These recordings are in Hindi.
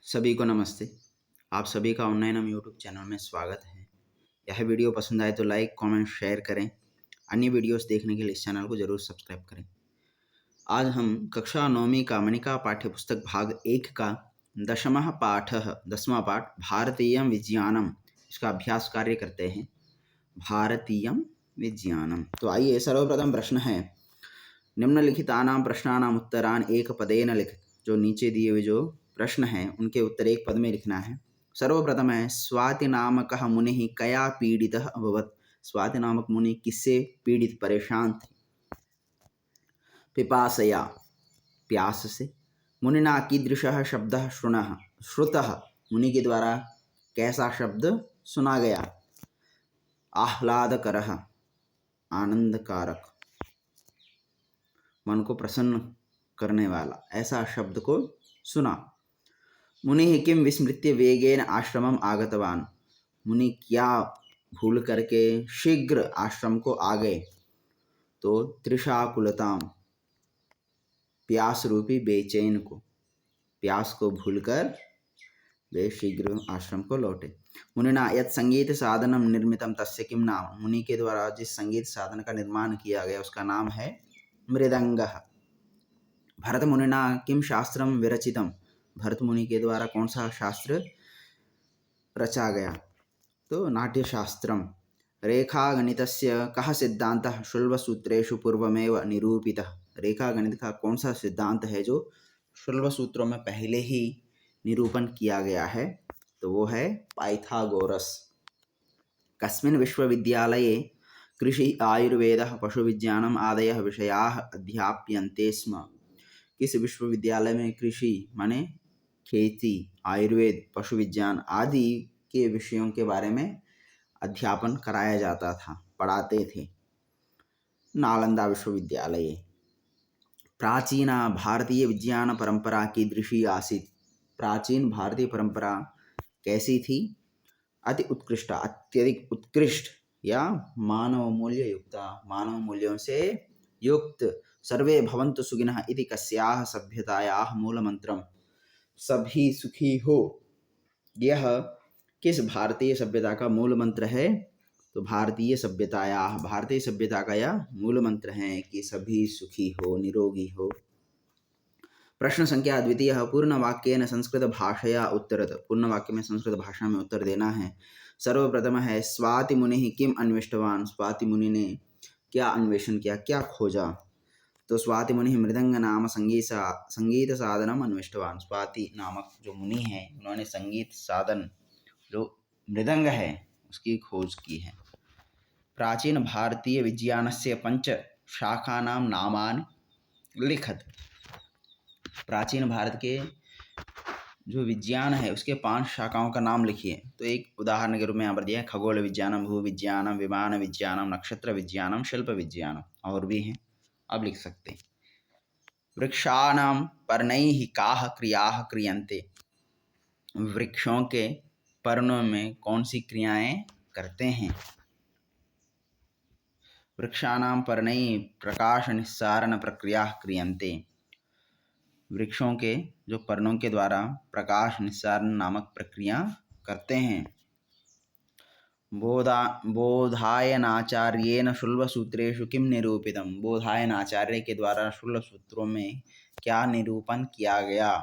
सभी को नमस्ते। आप सभी का उन्नयनम यूट्यूब चैनल में स्वागत है। यह वीडियो पसंद आए तो लाइक, कमेंट, शेयर करें। अन्य वीडियोस देखने के लिए इस चैनल को जरूर सब्सक्राइब करें। आज हम कक्षा 9वीं का मणिका पाठ्यपुस्तक भाग 1 का 10वां पाठ भारतीयम विज्ञानम, इसका अभ्यास कार्य करते हैं। भारतीयम विज्ञानम। तो आइए, सर्वप्रथम प्रश्न है, निम्नलिखितानां प्रश्नानां उत्तरान एक पदेन लिखित। जो नीचे दिए हुए जो प्रश्न हैं उनके उत्तर एक पद में लिखना है। सर्वप्रथम है, स्वाति नामकः मुनिः कया पीडितः अभवत्। स्वाति नामक मुनि किससे पीड़ित परेशान थे? पिपासया, प्यास से। मुनिना कीदृशः शब्दः श्रुतः, मुनि के द्वारा कैसा शब्द सुना गया? आह्लादकरः, आनंदकारक, मन को प्रसन्न करने वाला, ऐसा शब्द को सुना। मुनि किम विस्मृत्य वेगेन आश्रमम आगतवान। मुनि क्या भूल करके शीघ्र आश्रम को आ गए? तो त्रिशाकुलताम, प्यास रूपी बेचैन को, प्यास को भूलकर वे शीघ्र आश्रम को लौटे। मुनिना यत् संगीत साधनम निर्मितम तस्य किम नाम। मुनि के द्वारा जिस संगीत साधन का निर्माण किया गया उसका नाम है मृदंगः। भरत मुनिना किम शास्त्रम विरचितम। भरत मुनि के द्वारा कौन सा शास्त्र रचा गया? तो नाट्यशास्त्रम। रेखागणितस्य कः सिद्धान्तः शुल्बसूत्रेषु पूर्वमेव निरूपितः। रेखागणित का कौन सा सिद्धांत है जो शुल्बसूत्रों में पहले ही निरूपण किया गया है? तो वो है पाइथागोरस। कस्मिन् विश्वविद्यालये कृषि, आयुर्वेदः, पशुविज्ञानम आदयः विषयाः अध्याप्यन्ते स्म। किस विश्वविद्यालय में कृषि माने खेती, आयुर्वेद, पशु विज्ञान आदि के विषयों के बारे में अध्यापन कराया जाता था, पढ़ाते थे? नालंदा विश्वविद्यालय। प्राचीना भारतीय विज्ञान परंपरा कीदृशी आसीत्। प्राचीन भारतीय परंपरा कैसी थी? अति उत्कृष्ट, अत्यधिक उत्कृष्ट या मानव मूल्य युक्त, मानव मूल्यों से युक्त। सर्वे भवन्तु सुखिनः इति कस्याः सभ्यतायाः मूलमंत्रम। सभी सुखी हो, यह किस भारतीय सभ्यता का मूल मंत्र है? तो भारतीय सभ्यता का यह मूल मंत्र है कि सभी सुखी हो, निरोगी हो। प्रश्न संख्या द्वितीय, पूर्ण वाक्येन संस्कृत भाषया उत्तरत। पूर्ण वाक्य में संस्कृत भाषा में उत्तर देना है। सर्वप्रथम है, स्वाति मुनि किम अन्विष्टवान। स्वाति मुनि ने क्या अन्वेषण किया, क्या खोजा? तो स्वाति मुनि मृदंग नाम संगीत साधनम अन्विष्टवान। स्वाति नामक जो मुनि है उन्होंने संगीत साधन जो मृदंग है उसकी खोज की है। प्राचीन भारतीय विज्ञानस्य पंच शाखानां नामानि लिखत। प्राचीन भारत के जो विज्ञान है उसके 5 शाखाओं का नाम लिखिए। तो एक उदाहरण के रूप में यहाँ पर दिया है, खगोल विज्ञानम, भू विज्ञानम, विमान विज्ञानम, नक्षत्र विज्ञानम, शिल्प विज्ञानम, और भी हैं, अब लिख सकते हैं। वृक्षाणां पर्णैः काः क्रियाः क्रियन्ते। वृक्षों के पर्णों में कौन सी क्रियाएं करते हैं? वृक्षाणां पर्णैः प्रकाश निस्सारण प्रक्रिया क्रियन्ते। वृक्षों के जो पर्णों के द्वारा प्रकाश निस्सारण नामक प्रक्रिया करते हैं। बोधायनाचार्येण शुल्बसूत्रेषु किम निरूपितम। बोधायनाचार्य के द्वारा शुल्बसूत्रों में क्या निरूपण किया गया?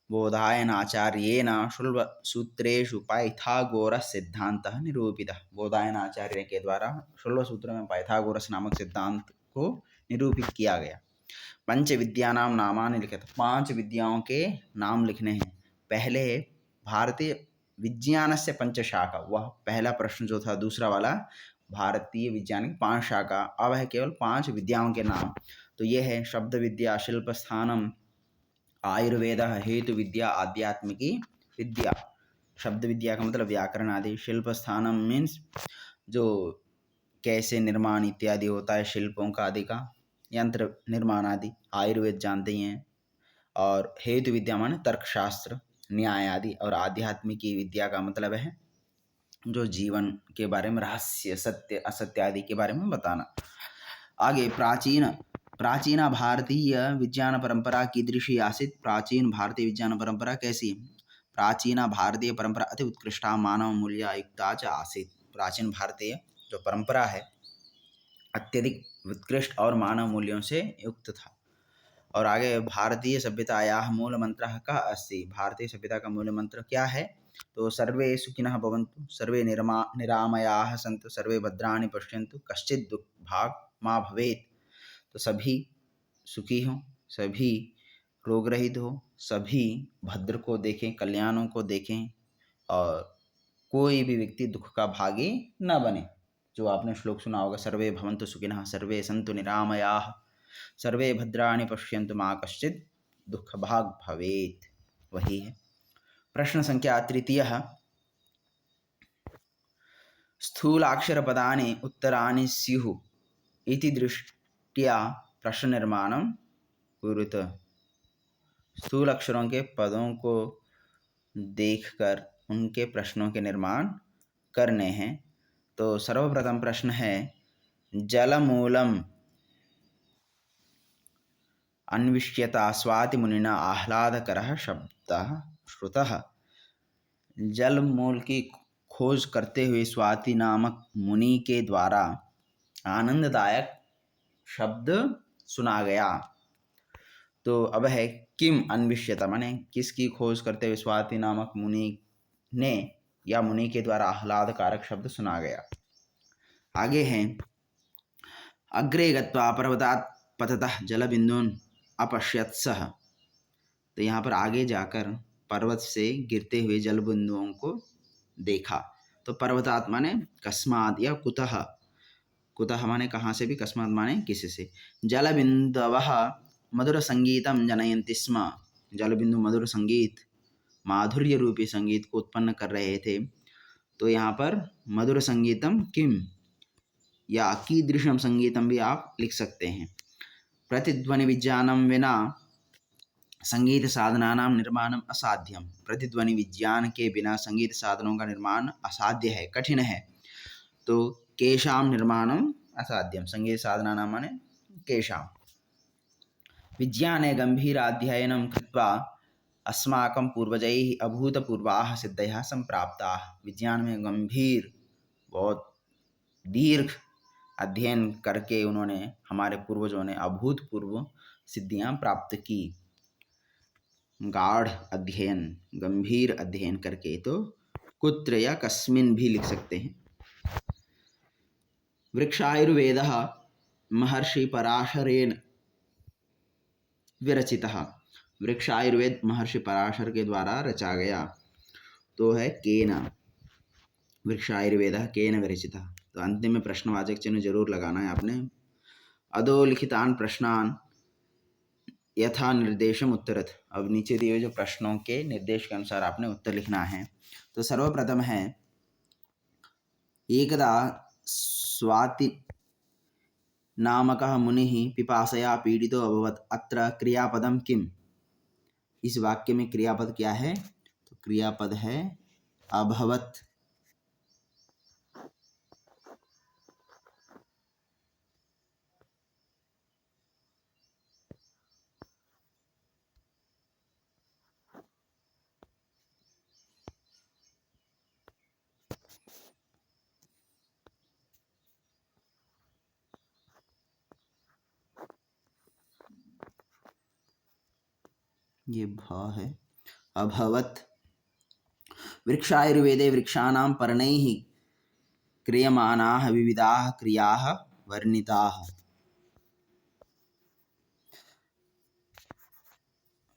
बोधायनाचार्येण शुल्बसूत्रेषु पाइथागोरस सिद्धान्तः निरूपितः। बोधायनाचार्य के द्वारा शुल्बसूत्र में पाइथागोरस नामक सिद्धांत को निरूपित किया गया। पंच विद्यानां नामानि लिखित। 5 विद्याओं के नाम लिखने हैं। पहले भारतीय विज्ञान से पंचशाखा, वह पहला प्रश्न जो था दूसरा वाला, भारतीय विज्ञान की 5 शाखा, अब है केवल 5 विद्याओं के नाम। तो ये है शब्द विद्या, शिल्प स्थानम, आयुर्वेद, हेतु विद्या, आध्यात्मिकी विद्या। शब्द विद्या का मतलब व्याकरण आदि, शिल्प स्थानम मीन्स जो कैसे निर्माण इत्यादि होता है शिल्पों का आदि का, यंत्र निर्माण आदि, आयुर्वेद जानते ही हैं। और हेतु विद्या माने तर्कशास्त्र, न्याय आदि। और आध्यात्मिकी विद्या का मतलब है जो जीवन के बारे में, रहस्य, सत्य असत्य आदि के बारे में बताना। आगे, प्राचीन भारतीय विज्ञान परंपरा कीदृशी आसीत्। प्राचीन भारतीय विज्ञान परंपरा कैसी? प्राचीना भारतीय परंपरा अति उत्कृष्टा मानव मूल्यायुक्ता च आसीत्। प्राचीन भारतीय जो परंपरा है अत्यधिक उत्कृष्ट और मानव मूल्यों से युक्त था। और आगे भारतीय सभ्यतायाः मूलमन्त्रः कः अस्ति। भारतीय सभ्यता का मूल मंत्र क्या है? तो सर्वे सुखिनः भवन्तु, सर्वे निरामयाः सन्तु, सर्वे भद्राणि पश्यन्तु, कश्चित् दुःखभाग् मा भवेत्। तो सभी सुखी हों, सभी रोग रहित हो, सभी भद्र को देखें, कल्याणों को देखें और कोई भी व्यक्ति दुख का भागी न बने। जो आपने श्लोक सुना होगा, सर्वे भवन्तु सुखिनः, सर्वे सन्तु निरामयाः, सर्वे भद्राणि पश्यन्तु मा कश्चित् दुःखभाग् भवेत्, वही है। प्रश्न संख्या तृतीयः, स्थूलाक्षरपदानि उत्तराणि स्युः इति दृष्ट्या प्रश्न निर्माणं कुरुत। स्थूल अक्षरों के पदों को देखकर उनके प्रश्नों के निर्माण करने हैं। तो सर्वप्रथम प्रश्न है, जलमूलम अन्विष्यता स्वाति मुनिना आह्लादकरः शब्दः श्रुतः। जल मूल की खोज करते हुए स्वाति नामक मुनि के द्वारा आनंददायक शब्द सुना गया। तो अब है किम अन्विष्यता, माने किसकी खोज करते हुए स्वाति नामक मुनि ने या मुनि के द्वारा आह्लादकारक शब्द सुना गया। आगे हैं, अग्रे गत्वा पर्वतात् पततः जलबिंदून् अपश्यत्सः। तो यहाँ पर आगे जाकर पर्वत से गिरते हुए जल बिंदुओं को देखा। तो पर्वतात् माने कस्मात् या कुतः, कुतः माने कहाँ से भी, कस्मात् माने किसी से। जल बिंदवः मधुर संगीतम जनयन्ति स्म। जल बिंदु मधुर संगीत, माधुर्य रूपी संगीत को उत्पन्न कर रहे थे। तो यहाँ पर मधुर संगीतम किम या कीदृशम संगीतम भी आप लिख सकते हैं। प्रतिध्वनि विज्ञानम विना संगीत साधनानां निर्माणम असाध्यम। प्रतिध्वनि विज्ञान के बिना संगीत साधनों का निर्माण असाध्य है, कठिन है। तो केशाम निर्माणम असाध्यम, संगीत साधनानां माने केशाम। विज्ञाने गंभीराध्ययनं कृत्वा अस्माकं पूर्वजैः अभूतपूर्वाः सिद्धयः संप्राप्ताः। विज्ञान में गंभीर बहुत दीर्घ अध्ययन करके उन्होंने, हमारे पूर्वजों ने अभूतपूर्व सिद्धियां प्राप्त की। गाढ़ अध्ययन, गंभीर अध्ययन करके। तो कुत्र या कस्मिन भी लिख सकते हैं। वृक्षायुर्वेदः महर्षि पराशरेण विरचितः। वृक्ष आयुर्वेद महर्षि पराशर के द्वारा रचा गया। तो है केन, वृक्ष आयुर्वेदः केन विरचितः। तो अंतिम में प्रश्नवाचक चिन्ह जरूर लगाना है आपने। अधोलिखितान प्रश्नान यथा निर्देशम उत्तरत। अब नीचे दिए जो प्रश्नों के निर्देश के अनुसार आपने उत्तर लिखना है। तो सर्वप्रथम है, एकदा स्वाति नामकः मुनिः पिपासया पीडितो अभवत्, अत्र क्रियापदम किम। इस वाक्य में क्रियापद क्या है? तो क्रियापद है अभवत्। ये भ है, अभवत्। वृक्षायुर्वेदे वृक्षाणां पर्णैः क्रियमाणाः विविधाः क्रियाः वर्णिताः।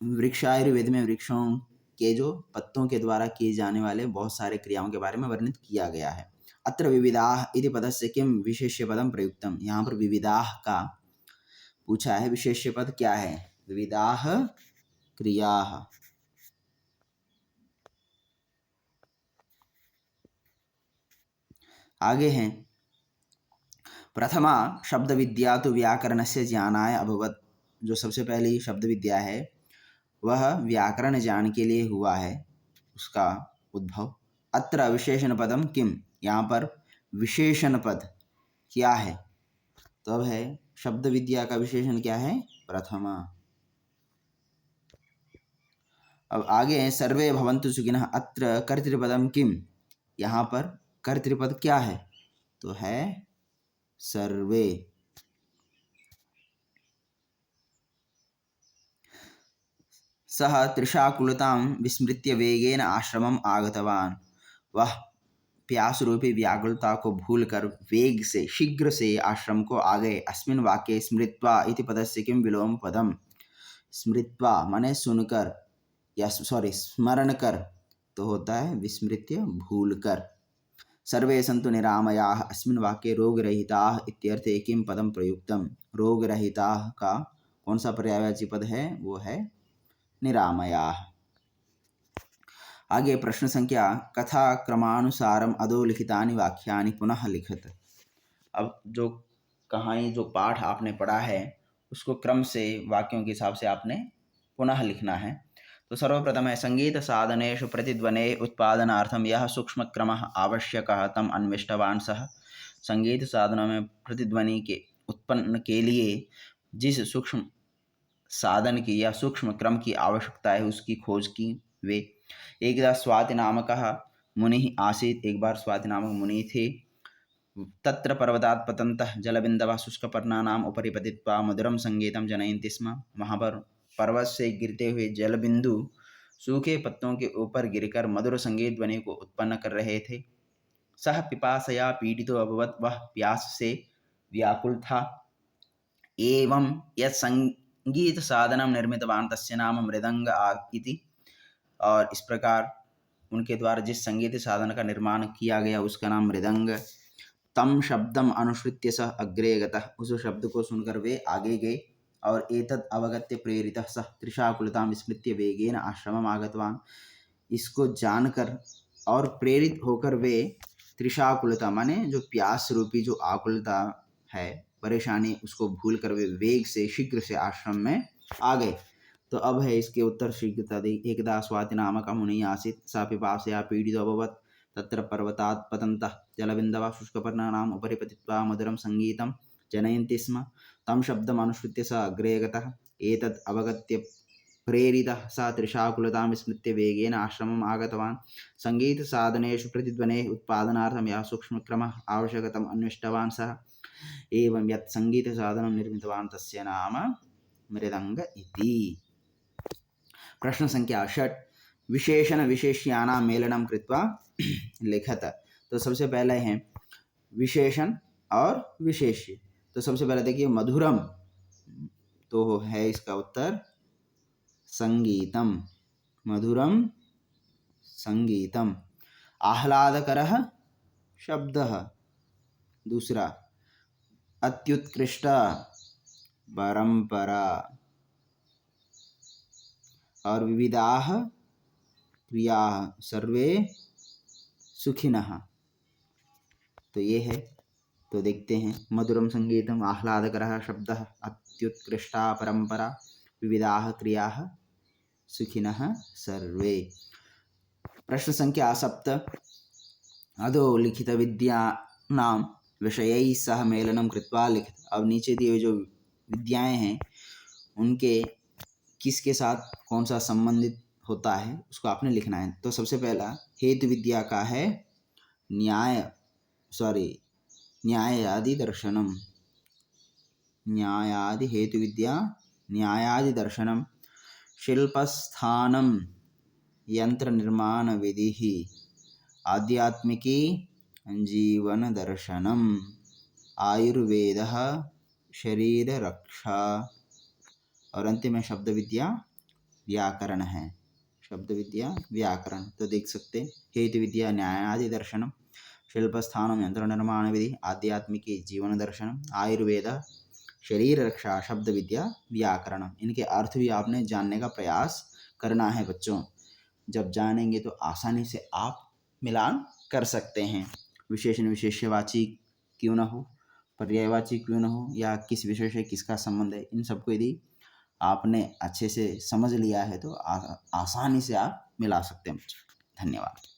वृक्षायुर्वेद में वृक्षों के जो पत्तों के द्वारा किए जाने वाले बहुत सारे क्रियाओं के बारे में वर्णित किया गया है। अत्र विविधाः इति पदस्य किम विशेष्य पदम प्रयुक्तम। यहाँ पर विविधाः का पूछा है, विशेष्य पद क्या है? विविधाः क्रियाः। आगे हैं, प्रथमा शब्द विद्या तो व्याकरणस्य ज्ञानाय अभवत्। जो सबसे पहली शब्द विद्या है वह व्याकरण ज्ञान के लिए हुआ है, उसका उद्भव। अत्र विशेषण पदम किम, यहाँ पर विशेषण पद क्या है? तो अब है, शब्द विद्या का विशेषण क्या है? प्रथमा। अब आगे हैं सर्वे भवन्तु सुखिनः। अत्र कर्तृपदम किम, यहाँ पर कर्तृपद क्या है, तो है सर्वे। सः तृषाकुलतां विस्मृत्य वेगेन आश्रमम आगतवान। वह प्यास रूपी व्याकुलता को भूलकर वेग से, शीघ्र से आश्रम को आ गए। अस्मिन् वाक्ये स्मृत्वा इति पदस्य किं विलोम पदम। स्मृत्वा माने सुनकर, या सॉरी स्मरण कर, तो होता है विस्मृत्य भूलकर। सर्वे सन्तु निरामयाः अस्मिन् वाक्ये रोगरहिताः इत्यर्थे किं पदम प्रयुक्तम। रोगरहिताः का कौन सा पर्यायवाची पद है, वो है निरामयाः। आगे प्रश्न संख्या कथा क्रमानुसारम अधोलिखितानि वाक्यानि पुनः लिखत। अब जो कहानी, जो पाठ आपने पढ़ा है, उसको क्रम से वाक्यों के हिसाब से आपने पुनः लिखना है। तो सर्वप्रथम है संगीत साधनेषु प्रतिध्वने उत्पादनार्थम यह सूक्ष्म क्रमः आवश्यकः तम अन्विष्टवान् सः। संगीत साधनों में प्रतिध्वनि के उत्पन्न के लिए जिस सूक्ष्म साधन की या सूक्ष्म क्रम की आवश्यकता है, उसकी खोज की वे। एकदा स्वाति नामकः मुनिः आसीत्। एक बार स्वाति नामक मुनि थे। तत्र पर्वतात् पतन्तः जलबिन्दवः शुष्कपर्णानाम् उपरि पतित्वा मधुरं संगीतं जनयन्ति स्म। वहाँ पर पर्वत से गिरते हुए जलबिंदु सूखे पत्तों के ऊपर गिरकर मधुर संगीत ध्वनि को उत्पन्न कर रहे थे। सह पिपासया पीडितो अभवत्, वह प्यास से व्याकुल था। एवं यत् संगीत साधनम निर्मितवान तस्य नाम मृदंग इति। और इस प्रकार उनके द्वारा जिस संगीत साधन का निर्माण किया गया उसका नाम मृदंग। तम शब्दम अनुसृत्य सह अग्रे गतः, उस शब्द को सुनकर वे आगे गए। और एतद् अवगत्य प्रेरितः सह तृषाकुलतां विस्मृत्य वेगेन आश्रमम आगतवान्। इसको जानकर और प्रेरित होकर वे तृषाकुलता माने जो प्यास रूपी जो आकुलता है, परेशानी, उसको भूल कर वे वेग से, शीघ्र से आश्रम में आ गए। तो अब है इसके उत्तर शीघ्रता दी। एकदा स्वाति नामक मुनि आसीत्, स पिपासया पीडितो अभवत्। तत्र पर्वतात् पतन्तः जलबिन्दवः शुष्कपर्णानाम् उपरि पतित्वा मधुरं संगीतं जनयन्ति स्म। तं शब्दम् अनुसृत्य स अग्रे गतः। एतद् अवगत्य प्रेरितः स तृषाकुलतां विस्मृत्य वेगेन आश्रमम् आगतवान्। संगीतसाधनेषु प्रतिध्वनेः उत्पादनार्थं यः सूक्ष्मक्रमः आवश्यकः तम् अन्विष्टवान् सः। एवं यत् संगीतसाधनं निर्मितवान् तस्य नाम मृदंग इति। प्रश्न संख्या 6 विशेषण विशेष्यानां मेलनं कृत्वा लिखत। तो सबसे पहले हैं विशेषण और विशेष्य। तो सबसे पहले देखिए मधुरम, तो है इसका उत्तर संगीतम। मधुरम संगीतम। आह्लादकरः शब्दः, दूसरा अत्युत्कृष्ट परंपरा। और विविधाः क्रियाः सर्वे सुखिनः। तो ये है। तो देखते हैं मधुरम संगीतम, आह्लादकरः शब्दः, अत्युत्कृष्टा परंपरा, विविधाः क्रियाः, सुखिनः सर्वे। प्रश्न संख्या 7 अधोलिखित विद्यानां विषयैः सह मेलनं कृत्वा लिखित। अब नीचे दिए हुए जो विद्याएं हैं उनके किसके साथ कौन सा संबंधित होता है उसको आपने लिखना है। तो सबसे पहला हेतु विद्या का है न्यायादि दर्शनम। न्यायादि हेतु विद्या न्यायादि दर्शनम। शिल्पस्थानम यंत्र निर्माण विधि। आध्यात्मिकी जीवन दर्शनम। आयुर्वेद शरीर रक्षा। और अंतिम में शब्द विद्या व्याकरण है। शब्द विद्या व्याकरण। तो देख सकते हेतु विद्या न्यायादि दर्शनम, शिल्पस्थानम यंत्र निर्माण विधि, आध्यात्मिकी जीवन दर्शनम, आयुर्वेद शरीर रक्षा, शब्द विद्या व्याकरण। इनके अर्थ भी आपने जानने का प्रयास करना है बच्चों। जब जानेंगे तो आसानी से आप मिलान कर सकते हैं। विशेषण विशेष्यवाची क्यों न हो, पर्यायवाची क्यों न हो, या किस विषय से किसका संबंध है, इन सबको यदि आपने अच्छे से समझ लिया है तो आसानी से आप मिला सकते हैं बच्चों। धन्यवाद।